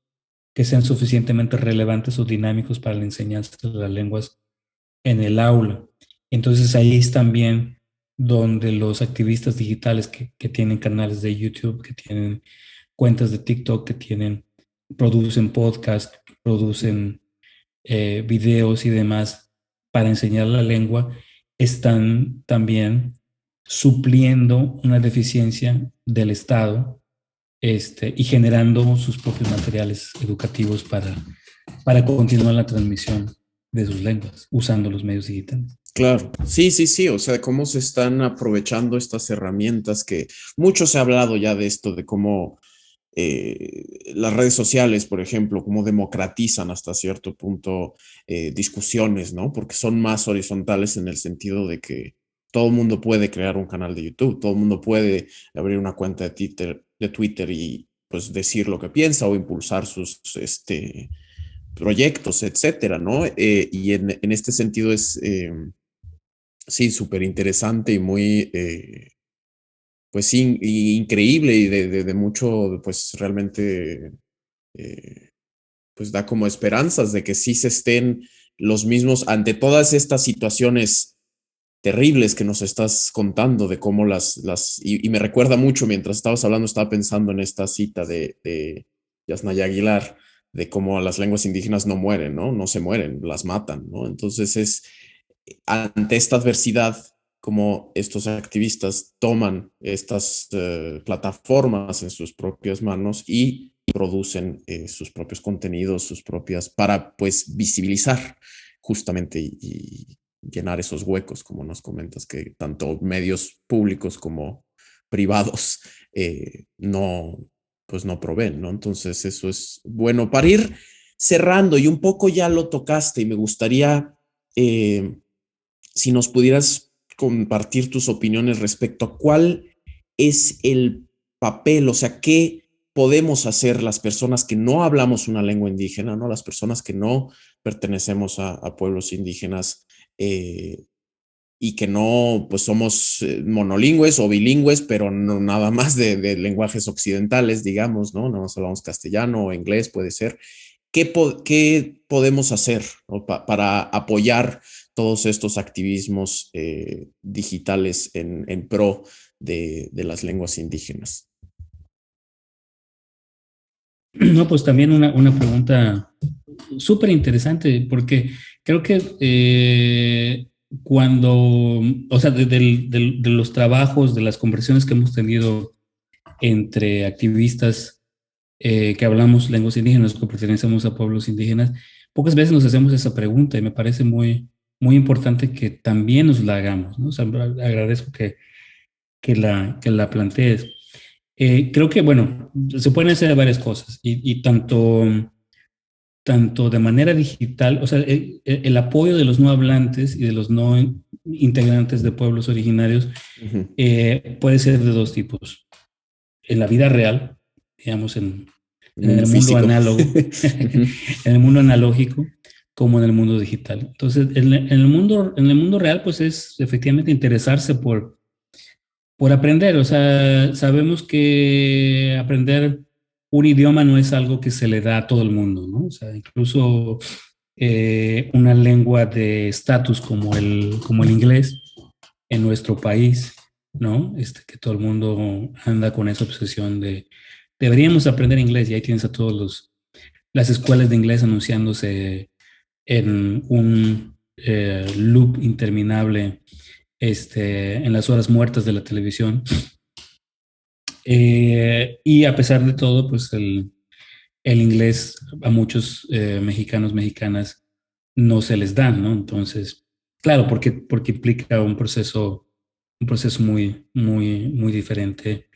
que sean suficientemente relevantes o dinámicos para la enseñanza de las lenguas en el aula. Entonces ahí es también donde los activistas digitales que tienen canales de YouTube, que tienen cuentas de TikTok que producen podcast, producen videos y demás para enseñar la lengua, están también supliendo una deficiencia del Estado, y generando sus propios materiales educativos para continuar la transmisión de sus lenguas, usando los medios digitales. Claro, sí, sí, sí, o sea, cómo se están aprovechando estas herramientas que mucho se ha hablado ya de esto, de cómo las redes sociales, por ejemplo, cómo democratizan hasta cierto punto discusiones, ¿no? Porque son más horizontales en el sentido de que todo el mundo puede crear un canal de YouTube, todo el mundo puede abrir una cuenta de Twitter y pues decir lo que piensa o impulsar sus proyectos, etcétera, ¿no? Y en este sentido es, sí, súper interesante y muy, pues sí, increíble y de mucho, pues realmente, eh, pues da como esperanzas de que sí se estén los mismos ante todas estas situaciones terribles que nos estás contando de cómo y me recuerda mucho mientras estabas hablando, estaba pensando en esta cita de Yasnaya Aguilar, de cómo las lenguas indígenas no mueren, ¿no? No se mueren, las matan, ¿no? Entonces es ante esta adversidad como estos activistas toman estas plataformas en sus propias manos y producen sus propios contenidos, sus propias, para pues visibilizar justamente y llenar esos huecos, como nos comentas, que tanto medios públicos como privados no, pues no proveen, ¿no? Entonces eso es bueno. Para ir cerrando, y un poco ya lo tocaste, y me gustaría, si nos pudieras compartir tus opiniones respecto a cuál es el papel, o sea, qué podemos hacer las personas que no hablamos una lengua indígena, ¿no? Las personas que no pertenecemos a pueblos indígenas, y que no, pues somos monolingües o bilingües, pero no nada más de lenguajes occidentales, digamos, ¿no? Nada más hablamos castellano o inglés, puede ser. ¿Qué podemos hacer, ¿no? Para apoyar todos estos activismos digitales en pro de las lenguas indígenas? No, pues también una pregunta súper interesante, porque creo que o sea, de los trabajos, de las conversaciones que hemos tenido entre activistas que hablamos lenguas indígenas, que pertenecemos a pueblos indígenas, pocas veces nos hacemos esa pregunta y me parece muy importante que también nos la hagamos, ¿no? O sea, agradezco que la plantees. Creo que, bueno, se pueden hacer varias cosas y tanto de manera digital, o sea, el apoyo de los no hablantes y de los no integrantes de pueblos originarios puede ser de dos tipos. En la vida real, digamos, en el mundo Físico. análogo, en el mundo analógico, como en el mundo digital. Entonces, en el mundo real, pues es efectivamente interesarse por aprender. O sea, sabemos que aprender un idioma no es algo que se le da a todo el mundo, ¿no? O sea, incluso una lengua de estatus como el inglés en nuestro país, ¿no? Que todo el mundo anda con esa obsesión de deberíamos aprender inglés y ahí tienes a todos las escuelas de inglés anunciándose en un loop interminable en las horas muertas de la televisión. Y a pesar de todo, pues el inglés a muchos mexicanos, mexicanas, no se les da, ¿no? Entonces, claro, porque implica un proceso muy diferente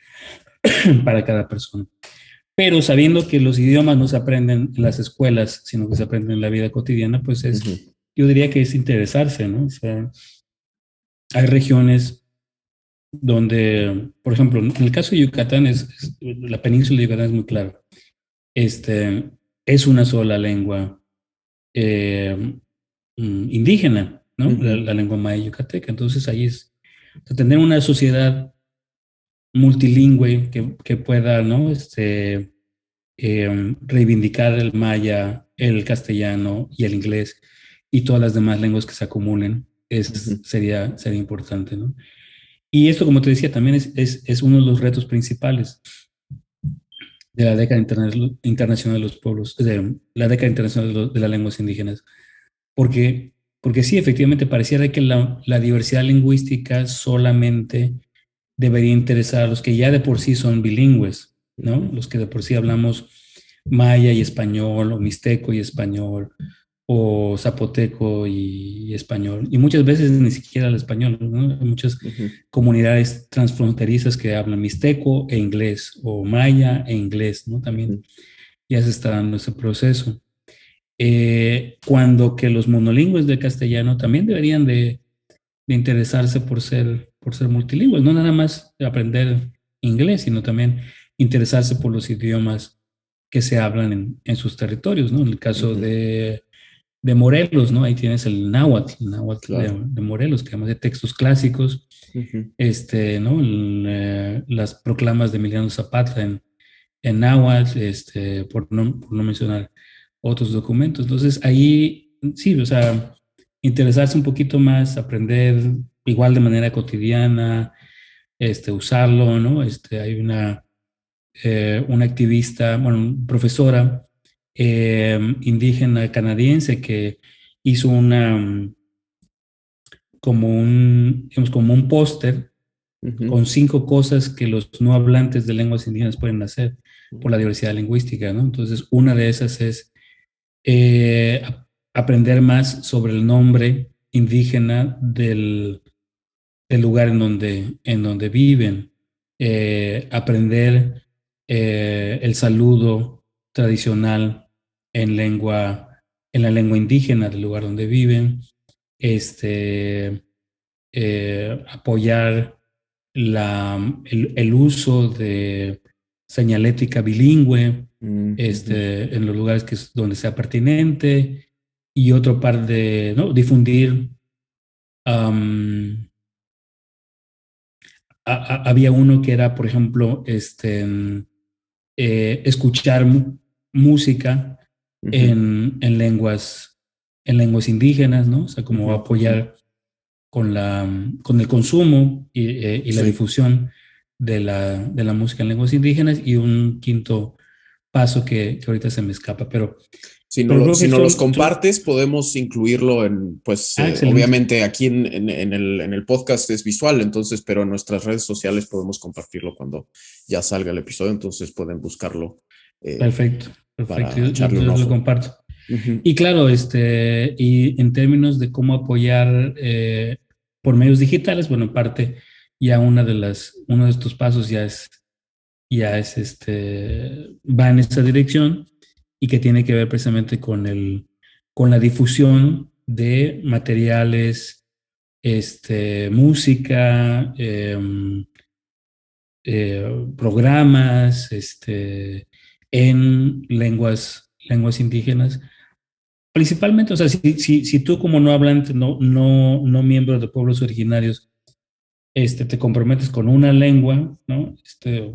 para cada persona. Pero sabiendo que los idiomas no se aprenden en las escuelas, sino que se aprenden en la vida cotidiana, pues yo diría que es interesarse, ¿no? O sea, hay regiones donde, por ejemplo, en el caso de Yucatán, la península de Yucatán es muy claro. Es una sola lengua indígena, ¿no? La lengua maya yucateca. Entonces ahí tener una sociedad multilingüe que pueda, ¿no? Reivindicar el maya, el castellano y el inglés y todas las demás lenguas que se acumulen, sería importante, ¿no? Y esto, como te decía, también es uno de los retos principales. de la década internacional de los pueblos, de la década internacional de las lenguas indígenas. Porque, porque sí, efectivamente, pareciera que la diversidad lingüística solamente debería interesar a los que ya de por sí son bilingües, ¿no? Los que de por sí hablamos maya y español, o mixteco y español, o zapoteco y español, y muchas veces ni siquiera el español, ¿no? Hay muchas comunidades transfronterizas que hablan mixteco e inglés, o maya e inglés, ¿no? También ya se está dando ese proceso. Cuando que los monolingües de castellano también deberían de interesarse por ser multilingües, no nada más aprender inglés, sino también interesarse por los idiomas que se hablan en sus territorios, ¿no? En el caso de Morelos, ¿no? Ahí tienes el náhuatl Claro. de Morelos, que además de textos clásicos, ¿no? Las proclamas de Emiliano Zapata en náhuatl, por no mencionar otros documentos. Entonces, ahí sí, o sea, interesarse un poquito más, aprender igual de manera cotidiana, usarlo, ¿no? Hay una activista, bueno, profesora indígena canadiense que hizo digamos, como un póster con 5 cosas que los no hablantes de lenguas indígenas pueden hacer por la diversidad lingüística, ¿no? Entonces, una de esas es eh, aprender más sobre el nombre indígena del lugar en donde viven, aprender el saludo tradicional en en la lengua indígena del lugar donde viven, este, apoyar el uso de señalética bilingüe en los lugares donde sea pertinente y otro par de, ¿no? Difundir. um, Había uno que era, por ejemplo, escuchar música en lenguas indígenas, ¿no? O sea, como apoyar con el consumo y la Sí. difusión de la música en lenguas indígenas, y un quinto paso que ahorita se me escapa, pero creo Si que no los son compartes, podemos incluirlo en, pues, excelente. obviamente aquí en el podcast es visual, entonces, pero en nuestras redes sociales podemos compartirlo cuando ya salga el episodio, entonces pueden buscarlo Perfecto, perfecto. para echarle un Yo te lo ojo. comparto. Y claro, y en términos de cómo apoyar por medios digitales, bueno, en parte ya uno de estos pasos va en esa dirección, y que tiene que ver precisamente con la difusión de materiales, música, programas, en lenguas indígenas. Principalmente, o sea, si tú como no hablante, no miembro de pueblos originarios, te comprometes con una lengua, ¿no?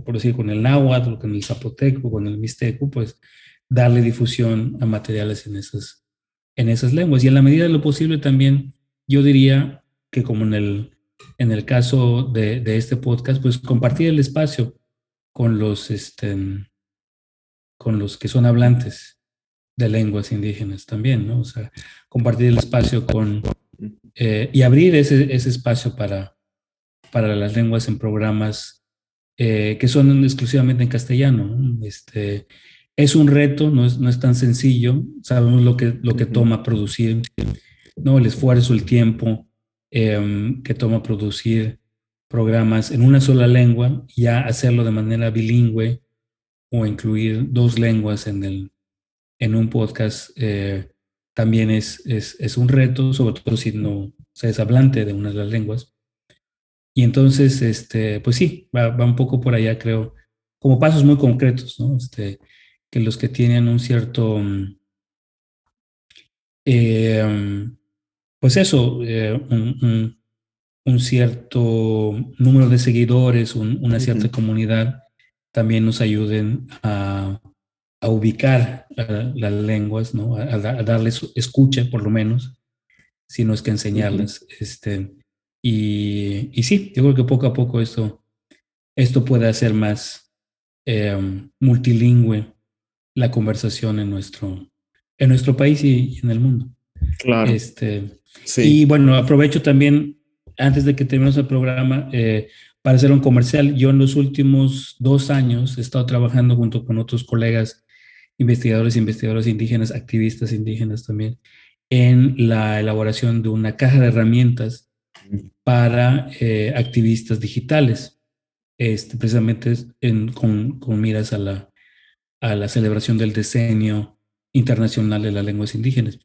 Por decir, con el náhuatl, con el zapoteco, con el mixteco, pues darle difusión a materiales en esas lenguas. Y en la medida de lo posible también, yo diría que como en el caso de este podcast, pues compartir el espacio con con los que son hablantes de lenguas indígenas también, ¿no? O sea, compartir el espacio y abrir ese espacio para las lenguas en programas que son exclusivamente en castellano, ¿no? Es un reto, no es tan sencillo, sabemos lo que toma producir, ¿no? El esfuerzo, el tiempo que toma producir programas en una sola lengua, y ya hacerlo de manera bilingüe o incluir 2 lenguas en un podcast también es un reto, sobre todo si no se es hablante de una de las lenguas. Y entonces, pues sí, va un poco por allá, creo, como pasos muy concretos, ¿no? Que los que tienen un cierto, pues eso, un cierto número de seguidores, una cierta comunidad, también nos ayuden a ubicar las lenguas, ¿no? A darles escucha, por lo menos, si no es que enseñarlas. Y sí, yo creo que poco a poco esto puede hacer multilingüe la conversación en nuestro país y en el mundo. Claro, Y sí. bueno, aprovecho también, antes de que terminemos el programa, para hacer un comercial. Yo en los últimos 2 años he estado trabajando junto con otros colegas, investigadores e investigadoras indígenas, activistas indígenas también, en la elaboración de una caja de herramientas para activistas digitales, precisamente con miras a la celebración del Decenio Internacional de las Lenguas Indígenas.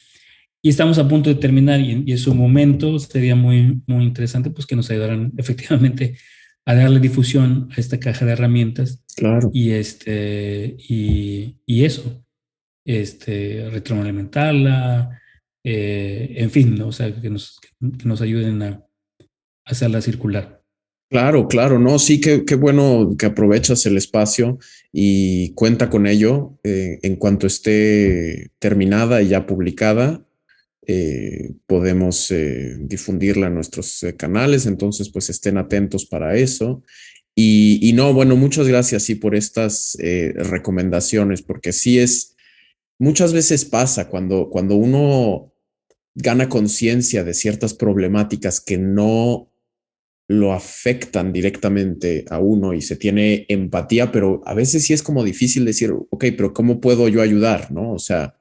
Y estamos a punto de terminar y en su momento sería muy, muy interesante pues, que nos ayudaran efectivamente a darle difusión a esta caja de herramientas Claro. y eso, retroalimentarla, en fin, ¿no? O sea, que nos ayuden a hacerla circular. Claro, claro, no, sí, qué bueno que aprovechas el espacio y cuenta con ello. En cuanto esté terminada y ya publicada, podemos difundirla en nuestros canales, entonces pues estén atentos para eso. Y no, bueno, muchas gracias sí por estas recomendaciones, porque sí muchas veces pasa cuando uno gana conciencia de ciertas problemáticas que no lo afectan directamente a uno y se tiene empatía, pero a veces sí es como difícil decir, ok, pero ¿cómo puedo yo ayudar? ¿No? O sea,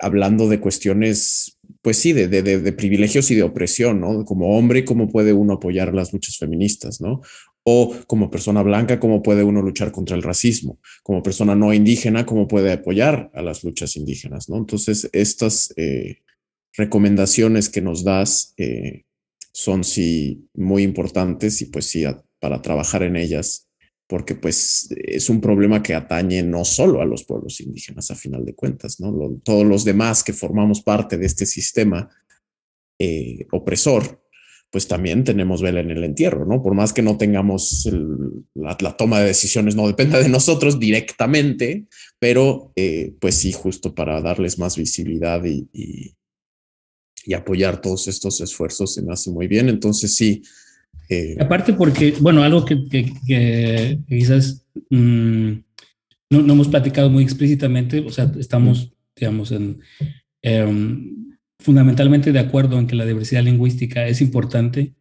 hablando de cuestiones, pues sí, de privilegios y de opresión, ¿no? Como hombre, ¿cómo puede uno apoyar las luchas feministas, ¿no? O como persona blanca, ¿cómo puede uno luchar contra el racismo? Como persona no indígena, ¿cómo puede apoyar a las luchas indígenas, ¿no? Entonces, estas recomendaciones que nos das son sí muy importantes y pues sí, para trabajar en ellas, porque pues es un problema que atañe no solo a los pueblos indígenas a final de cuentas, ¿no? Todos los demás que formamos parte de este sistema opresor, pues también tenemos vela en el entierro, ¿no? Por más que no tengamos la toma de decisiones, no dependa de nosotros directamente, pero pues sí, justo para darles más visibilidad y apoyar todos estos esfuerzos se me hace muy bien. Entonces sí. Aparte porque, bueno, algo que quizás no hemos platicado muy explícitamente, o sea, estamos, digamos, fundamentalmente de acuerdo en que la diversidad lingüística es importante,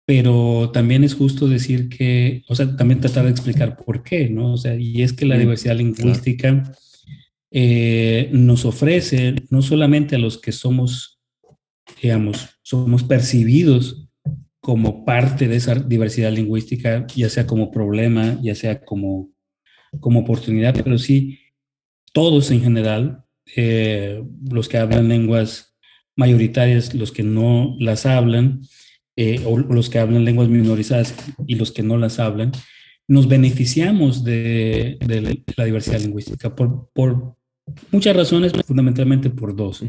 pero también es justo decir que, o sea, también tratar de explicar por qué, ¿no? O sea, y es que la diversidad Claro. lingüística nos ofrece no solamente a los que somos, digamos, somos percibidos como parte de esa diversidad lingüística, ya sea como problema, ya sea como oportunidad, pero sí todos en general, los que hablan lenguas mayoritarias, los que no las hablan, o los que hablan lenguas minorizadas y los que no las hablan, nos beneficiamos de la diversidad lingüística por muchas razones, fundamentalmente por dos.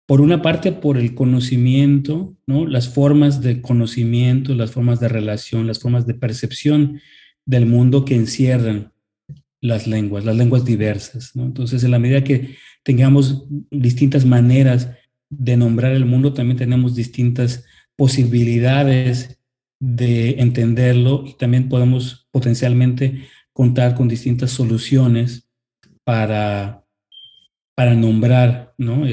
Por una parte, por el conocimiento, ¿no? Las formas de conocimiento, las formas de relación, las formas de percepción del mundo que encierran las lenguas diversas, ¿no? Entonces, en la medida que tengamos distintas maneras de nombrar el mundo, también tenemos distintas posibilidades de entenderlo y también podemos potencialmente contar con distintas soluciones para, para nombrar, ¿no?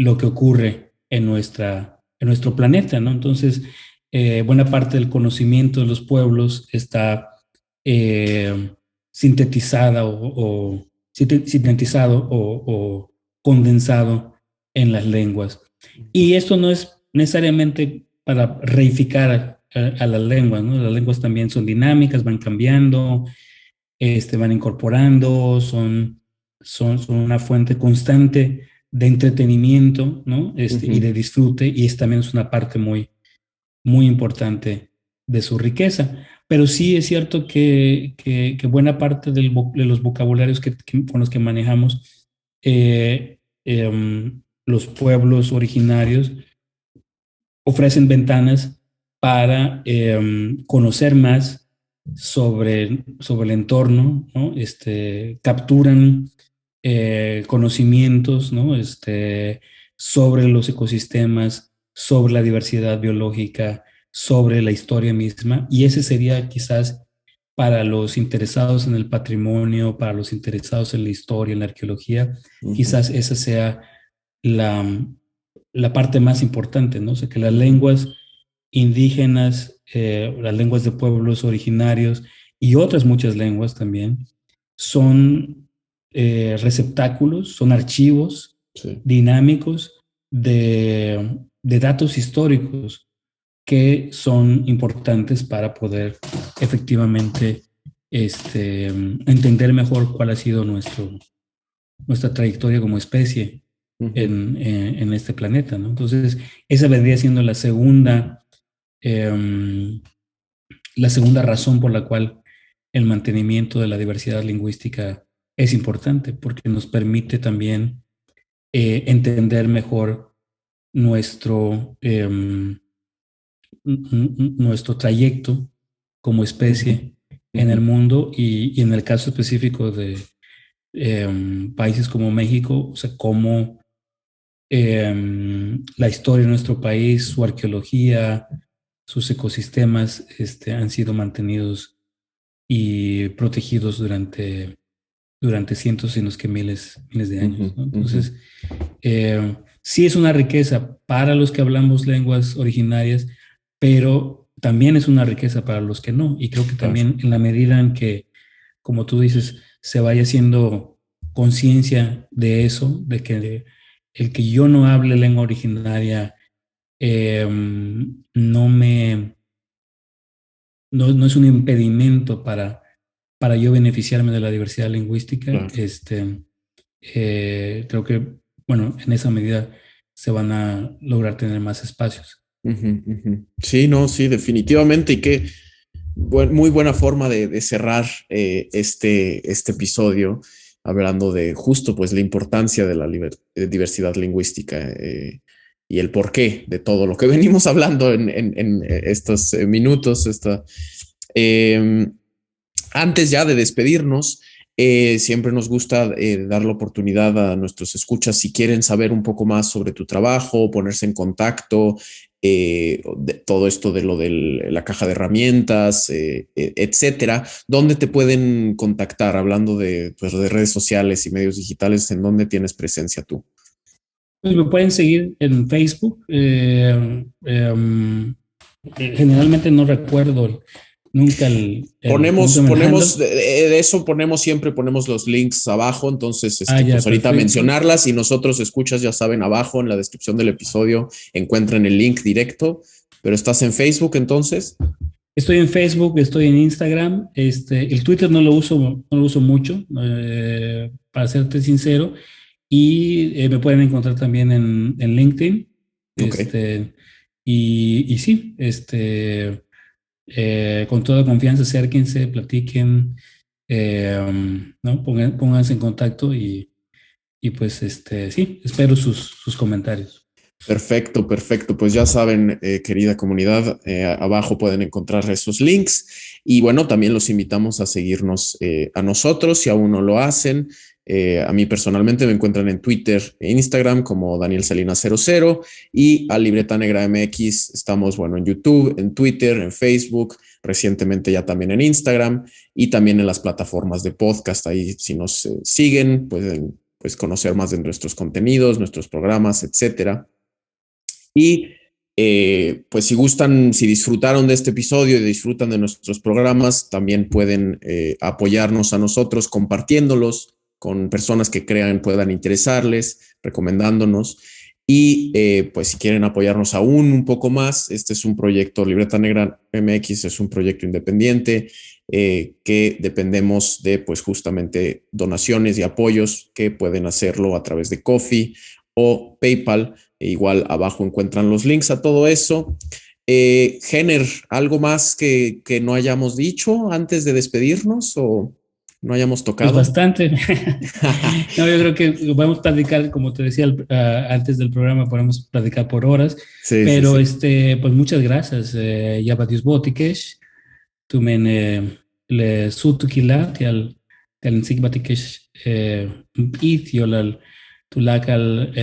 Lo que ocurre en nuestro planeta, ¿no? Entonces, buena parte del conocimiento de los pueblos está eh, sintetizada sintetizado o condensado en las lenguas. Y esto no es necesariamente para reificar a las lenguas, ¿no? Las lenguas también son dinámicas, van cambiando, van incorporando, son una fuente constante de entretenimiento, ¿no? Y de disfrute, y también es una parte muy, muy importante de su riqueza. Pero sí es cierto que buena parte de los vocabularios con los que manejamos los pueblos originarios ofrecen ventanas para conocer más sobre el entorno, ¿no? Capturan conocimientos, ¿no? Sobre los ecosistemas, sobre la diversidad biológica, sobre la historia misma, y ese sería quizás para los interesados en el patrimonio, para los interesados en la historia, en la arqueología, quizás esa sea la parte más importante, ¿no? O sea, que las lenguas indígenas, las lenguas de pueblos originarios y otras muchas lenguas también, son receptáculos, son archivos dinámicos de datos históricos que son importantes para poder efectivamente entender mejor cuál ha sido nuestra trayectoria como especie en este planeta, ¿no? Entonces, esa vendría siendo la segunda razón por la cual el mantenimiento de la diversidad lingüística es importante, porque nos permite también entender mejor nuestro, nuestro trayecto como especie en el mundo y en el caso específico de países como México, o sea, cómo la historia de nuestro país, su arqueología, sus ecosistemas han sido mantenidos y protegidos durante cientos, sino que miles de años, ¿no? Entonces, sí es una riqueza para los que hablamos lenguas originarias, pero también es una riqueza para los que no. Y creo que también en la medida en que, como tú dices, se vaya haciendo conciencia de eso, de que el que yo no hable lengua originaria no es un impedimento para yo beneficiarme de la diversidad lingüística. Creo que, bueno, en esa medida se van a lograr tener más espacios. Sí, no, sí, definitivamente. Y qué muy buena forma de cerrar este episodio, hablando de justo pues la importancia de la diversidad lingüística y el porqué de todo lo que venimos hablando en estos minutos. Antes ya de despedirnos, siempre nos gusta dar la oportunidad a nuestros escuchas, si quieren saber un poco más sobre tu trabajo, ponerse en contacto, de todo esto de lo de la caja de herramientas, etcétera. ¿Dónde te pueden contactar? Hablando pues, de redes sociales y medios digitales, ¿en dónde tienes presencia tú? Pues me pueden seguir en Facebook. Generalmente no recuerdo nunca ponemos de eso, siempre ponemos los links abajo, entonces pues ahorita mencionarlas, y nosotros escuchas, ya saben, abajo en la descripción del episodio encuentran el link directo. Pero estás en Facebook, entonces. Estoy en Facebook, estoy en Instagram, el Twitter no lo uso mucho, para serte sincero, y me pueden encontrar también en LinkedIn. Y sí, con toda confianza, acérquense, platiquen, ¿no? Pónganse en contacto y pues sí, espero sus comentarios. Perfecto. Pues ya saben, querida comunidad, abajo pueden encontrar esos links. Y bueno, también los invitamos a seguirnos a nosotros si aún no lo hacen. A mí personalmente me encuentran en Twitter e Instagram como Daniel Salinas 00, y a Libreta Negra MX estamos, bueno, en YouTube, en Twitter, en Facebook, recientemente ya también en Instagram, y también en las plataformas de podcast. Ahí, si nos siguen, pueden pues conocer más de nuestros contenidos, nuestros programas, etcétera. Y pues si disfrutaron de este episodio y disfrutan de nuestros programas, también pueden apoyarnos a nosotros compartiéndolos con personas que crean puedan interesarles, recomendándonos. Y pues si quieren apoyarnos aún un poco más, este es un proyecto, Libreta Negra MX es un proyecto independiente que dependemos de pues justamente donaciones y apoyos, que pueden hacerlo a través de Ko-fi o PayPal. Igual abajo encuentran los links a todo eso. Jenner, ¿algo más que no hayamos dicho antes de despedirnos o no hayamos tocado? Pues bastante. No, yo creo que podemos platicar, como te decía antes del programa, podemos platicar por horas. Sí, pero sí. Pues muchas gracias. Yabadius Botikesh, tumen le sutukila, tial Sigbatikesh, it yolal tulakal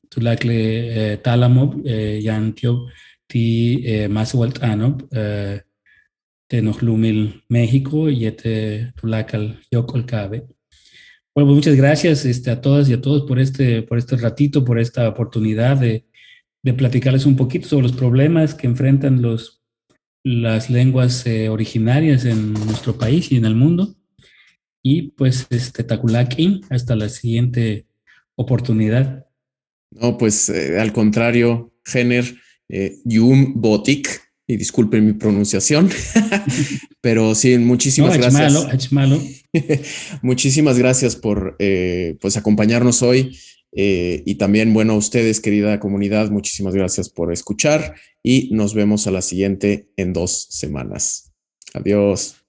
tulakle talamob, yantiob ti maswalt anob, Tenojlumil, México, y Tulacal, Yocolcabe. Bueno, pues muchas gracias a todas y a todos por este ratito, por esta oportunidad de platicarles un poquito sobre los problemas que enfrentan las lenguas originarias en nuestro país y en el mundo. Y pues, Taculaki, hasta la siguiente oportunidad. No, pues al contrario, Jenner, Yum Botik, y disculpen mi pronunciación, pero sí, muchísimas gracias. Achmalo. Muchísimas gracias por pues acompañarnos hoy y también, bueno, a ustedes, querida comunidad, muchísimas gracias por escuchar y nos vemos a la siguiente en 2 semanas. Adiós.